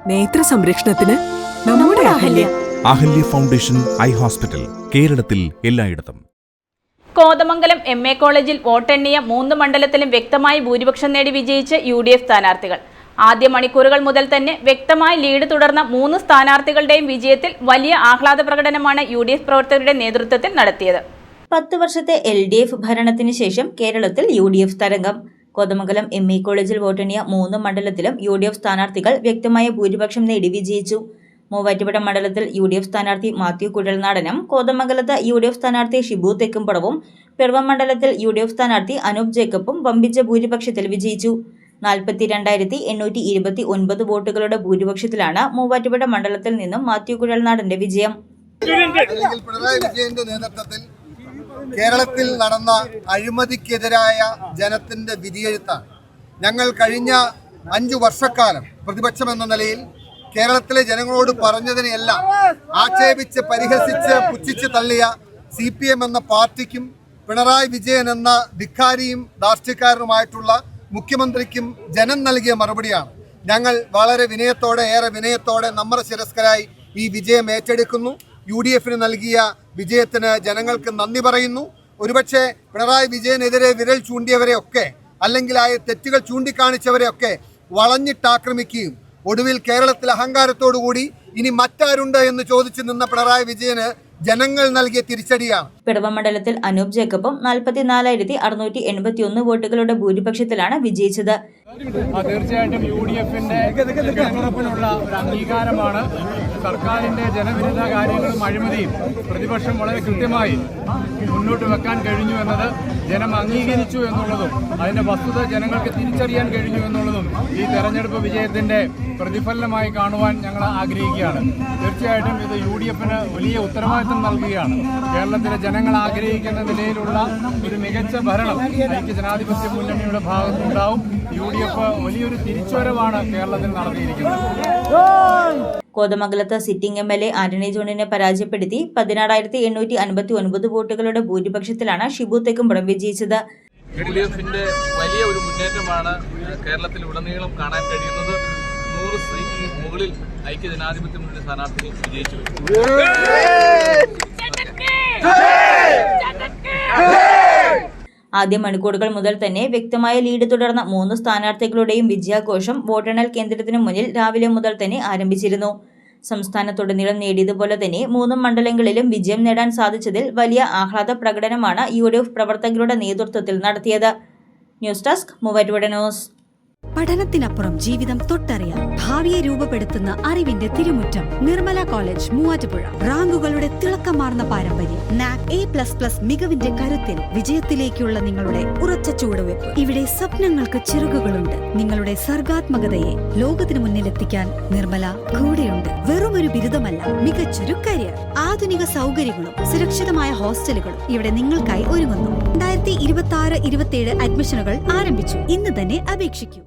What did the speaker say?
നേത്ര സംരക്ഷണത്തിന് നമ്മുടെ Ahalya. Ahalya foundation eye hospital, കേരളത്തിൽ എല്ലായിടത്തും. കോതമംഗലം MA കോളേജിൽ വോട്ടെണ്ണിയ 3 മണ്ഡലത്തിലും വ്യക്തമായി ഭൂരിപക്ഷം നേടി വിജയിച്ച UDF സ്ഥാനാർത്ഥികൾ. ആദ്യ മണിക്കൂറുകൾ മുതൽ തന്നെ വ്യക്തമായ ലീഡ് തുടർന്ന 3 സ്ഥാനാർത്ഥികളുടെയും വിജയത്തിൽ വലിയ ആഹ്ലാദ പ്രകടനമാണ് UDF പ്രവർത്തകരുടെ നേതൃത്വത്തിൽ നടത്തിയത്. 10 വർഷത്തെ LDF ഭരണത്തിന് ശേഷം കേരളത്തിൽ UDF തരംഗം. കോതമംഗലം MA കോളേജിൽ വോട്ടെണ്ണിയ 3 മണ്ഡലത്തിലും UDF സ്ഥാനാർത്ഥികൾ വ്യക്തമായ ഭൂരിപക്ഷം നേടി വിജയിച്ചു. മൂവാറ്റുപുഴ മണ്ഡലത്തിൽ UDF സ്ഥാനാർത്ഥി മാത്യു കുഴൽനാടനും, കോതമംഗലത്ത് UDF സ്ഥാനാർത്ഥി ഷിബു തെക്കുംപടവും, പിറവം മണ്ഡലത്തിൽ UDF സ്ഥാനാർത്ഥി അനൂപ് ജേക്കബും വമ്പിച്ച ഭൂരിപക്ഷത്തിൽ വിജയിച്ചു. 42,229 വോട്ടുകളുടെ ഭൂരിപക്ഷത്തിലാണ് മൂവാറ്റുപുഴ മണ്ഡലത്തിൽ നിന്നും മാത്യു കുഴൽനാടന്റെ വിജയം. പിണറായി വിജയന്റെ നേതൃത്വത്തിൽ കേരളത്തിൽ നടന്ന അഴിമതിക്കെതിരായ ജനത്തിന്റെ വിധിയെഴുത്താണ്. ഞങ്ങൾ കഴിഞ്ഞ 5 വർഷക്കാലം പ്രതിപക്ഷമെന്ന നിലയിൽ കേരളത്തിലെ ജനങ്ങളോട് പറഞ്ഞതിനെയെല്ലാം ആക്ഷേപിച്ച് പരിഹസിച്ച് പുച്ഛിച്ച് തള്ളിയ CPM എന്ന പാർട്ടിക്കും പിണറായി വിജയൻ എന്ന ധിക്കാരിയും ധാർഷ്ട്യക്കാരനുമായിട്ടുള്ള മുഖ്യമന്ത്രിക്കും ജനം നൽകിയ മറുപടിയാണ്. ഞങ്ങൾ വളരെ ഏറെ വിനയത്തോടെ നമ്മുടെ ശിരസ്കരായി ഈ വിജയം ഏറ്റെടുക്കുന്നു. UDFന് നൽകിയ വിജയത്തിന് ജനങ്ങൾക്ക് നന്ദി പറയുന്നു. ഒരുപക്ഷെ പിണറായി വിജയനെതിരെ വിരൽ ചൂണ്ടിയവരെയൊക്കെ, അല്ലെങ്കിൽ ആ തെറ്റുകൾ ചൂണ്ടിക്കാണിച്ചവരെയൊക്കെ വളഞ്ഞിട്ടാക്രമിക്കുകയും ഒടുവിൽ കേരളത്തിൽ അഹങ്കാരത്തോടുകൂടി ഇനി മറ്റാരുണ്ട് എന്ന് ചോദിച്ചു നിന്ന പിണറായി വിജയന് ജനങ്ങൾ നൽകിയ തിരിച്ചടിയാണ്. പിറവം മണ്ഡലത്തിൽ അനൂപ് ജേക്കബും 44,681 വോട്ടുകളുടെ ഭൂരിപക്ഷത്തിലാണ് വിജയിച്ചത്. തീർച്ചയായിട്ടും UDFന്റെ തെരഞ്ഞെടുപ്പിനുള്ള ഒരു അംഗീകാരമാണ്. സർക്കാരിന്റെ ജനവിരുദ്ധ കാര്യങ്ങളും അഴിമതിയും പ്രതിപക്ഷം വളരെ കൃത്യമായി മുന്നോട്ട് വെക്കാൻ കഴിഞ്ഞു എന്നത് ജനം അംഗീകരിച്ചു എന്നുള്ളതും അതിന്റെ വസ്തുത ജനങ്ങൾക്ക് തിരിച്ചറിയാൻ കഴിഞ്ഞു എന്നുള്ളതും ഈ തെരഞ്ഞെടുപ്പ് വിജയത്തിന്റെ പ്രതിഫലനമായി കാണുവാൻ ഞങ്ങൾ ആഗ്രഹിക്കുകയാണ്. തീർച്ചയായിട്ടും ഇത് UDFന് വലിയ ഉത്തരവാദിത്വം നൽകുകയാണ്. കേരളത്തിലെ ജനങ്ങൾ ആഗ്രഹിക്കുന്ന നിലയിലുള്ള ഒരു മികച്ച ഭരണം ഐക്യജനാധിപത്യ മുന്നണിയുടെ ഭാഗത്തുണ്ടാവും. UDF വലിയൊരു തിരിച്ചുവരവാണ് കേരളത്തിൽ നടത്തിയിരിക്കുന്നത്. കോതമംഗലത്ത് സിറ്റിംഗ് MLA ആന്റണി ജോണിനെ പരാജയപ്പെടുത്തി 16,859 വോട്ടുകളുടെ ഭൂരിപക്ഷത്തിലാണ് ഷിബു തെക്കുംപടം വിജയിച്ചത്. UDFന്റെ വലിയ ഒരു മുന്നേറ്റമാണ് കേരളത്തിൽ ഉടനീളം കാണാൻ കഴിയുന്നത്. 100 സീറ്റിന് മുകളിൽ ഐക്യജനാധിപത്യ മുന്നണി സ്ഥാനാർത്ഥികൾ വിജയിച്ചു. ആദ്യ മണിക്കൂറുകൾ മുതൽ തന്നെ വ്യക്തമായ ലീഡ് തുടർന്ന 3 സ്ഥാനാർത്ഥികളുടെയും വിജയാഘോഷം വോട്ടെണ്ണൽ കേന്ദ്രത്തിന് മുന്നിൽ രാവിലെ മുതൽ തന്നെ ആരംഭിച്ചിരുന്നു. സംസ്ഥാനത്തുടനീളം നേടിയതുപോലെ തന്നെ 3 മണ്ഡലങ്ങളിലും വിജയം നേടാൻ സാധിച്ചതിൽ വലിയ ആഹ്ലാദ പ്രകടനമാണ് UDF പ്രവർത്തകരുടെ നേതൃത്വത്തിൽ നടത്തിയത്. News desk Muvattupuzha news. പഠനത്തിനപ്പുറം ജീവിതം തൊട്ടറിയാൻ ഭാവിയെ രൂപപ്പെടുത്തുന്ന അറിവിന്റെ തിരുമുറ്റം നിർമ്മല കോളേജ് മൂവാറ്റുപുഴ. റാങ്കുകളുടെ തിളക്കമാർന്ന പാരമ്പര്യം, NAC A++ മികവിന്റെ കരുത്തിൽ വിജയത്തിലേക്കുള്ള നിങ്ങളുടെ ഉറച്ച ചുവടുവെപ്പ്. ഇവിടെ സ്വപ്നങ്ങൾക്ക് ചിറകുകളുണ്ട്. നിങ്ങളുടെ സർഗാത്മകതയെ ലോകത്തിന് മുന്നിലെത്തിക്കാൻ നിർമ്മല കൂടെയുണ്ട്. വെറുമൊരു ബിരുദമല്ല, മികച്ചൊരു കരിയർ. ആധുനിക സൗകര്യങ്ങളും സുരക്ഷിതമായ ഹോസ്റ്റലുകളും ഇവിടെ നിങ്ങൾക്കായി ഒരുങ്ങുന്നു. 2026-27 അഡ്മിഷനുകൾ ആരംഭിച്ചു. ഇന്ന് തന്നെ അപേക്ഷിക്കൂ.